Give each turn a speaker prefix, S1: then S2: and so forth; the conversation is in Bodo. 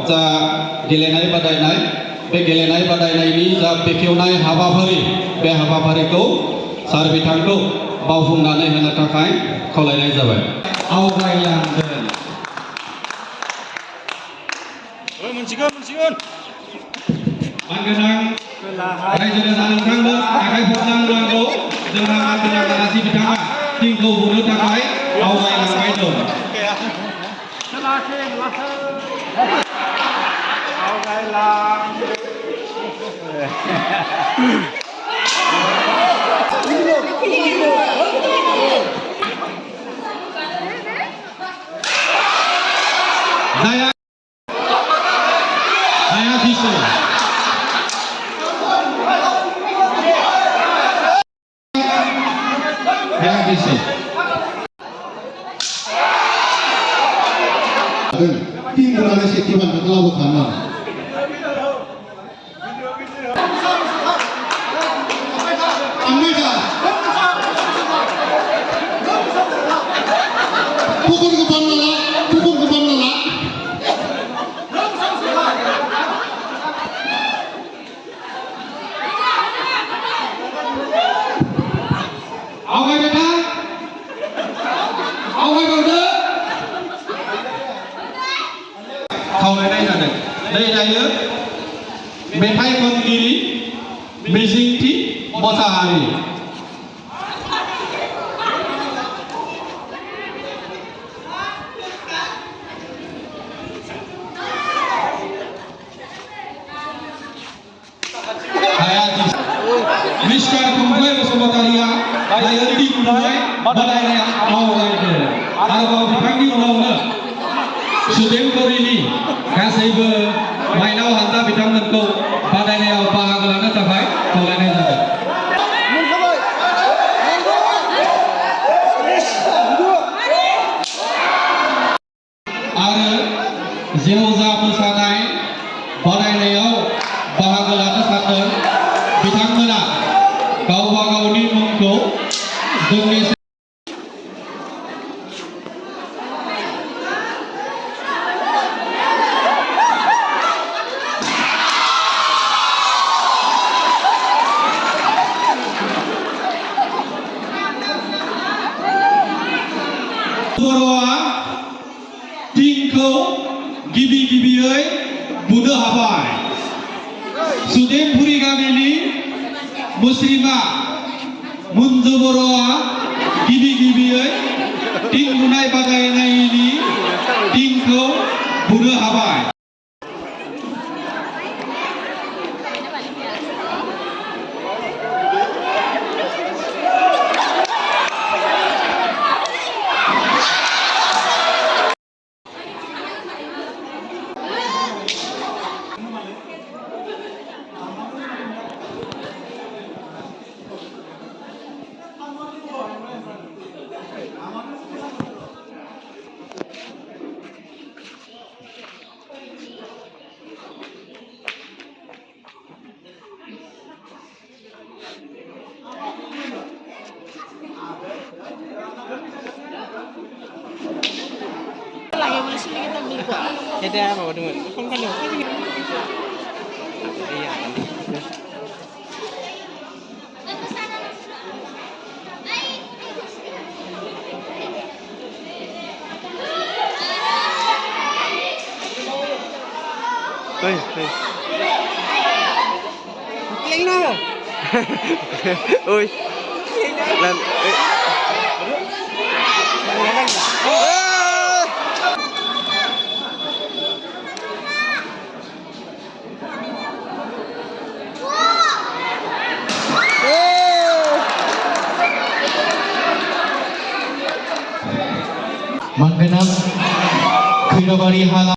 S1: जा गेलेनाय बादायनाय बे गेलेनाय बादायनायनि जा बेखेवनाय हाबाफारि बे हाबाफारिखौ सार बिथांखौ बावफुंनानै होनो थाखाय खावलायनाय जाबाय। आवगायलांगोन।
S2: मोनसिगोन।
S1: मानगोनां रायजो राजा नोंथांनो आखाइ खबजांनांगौ। जोंहा मानगोनां आलासि बिथाङा टिमखौ बुनो थाखाय आवगायलांबाय दं।
S3: tim berada setiap kalau kamu. Amerika. Pukul ke mana?
S1: Awal beta, awal bauda. खावलायनाय जादों। दायो मेथाइ खनगिरि मिजिंथि मोसाहारि। मिस्टार खुंफाय बसुमतारिया दायो टिमनिफ्राय बादायनायाव आवगायदों। आरोबाव बिथांनि उनावनो सुदेमपुरिनि गासैबो माइनाव हानजा बिथांमोनखौ बादायनायाव बाहागो लानो थाखाय खावलायनाय जादों। आरो जेवजा मोसानाय बादायनायाव बाहागो लानो सानदों बिथांमोना गावबा गावनि मुंखौ जोंनि बर'आ टिमखौ गिबियै बुनो हाबाय। सुदेमपुरि गामिनि मुस्रिमा मुन्जु बर'आ गिबियै टिम बुनाय बादायनायनि टिमखौ बुनो हाबाय।
S2: Ada apa dengan? Kan kan iya. Hei. Kling nào? Ôi. Lần.
S3: Manggenang Kirabari Hala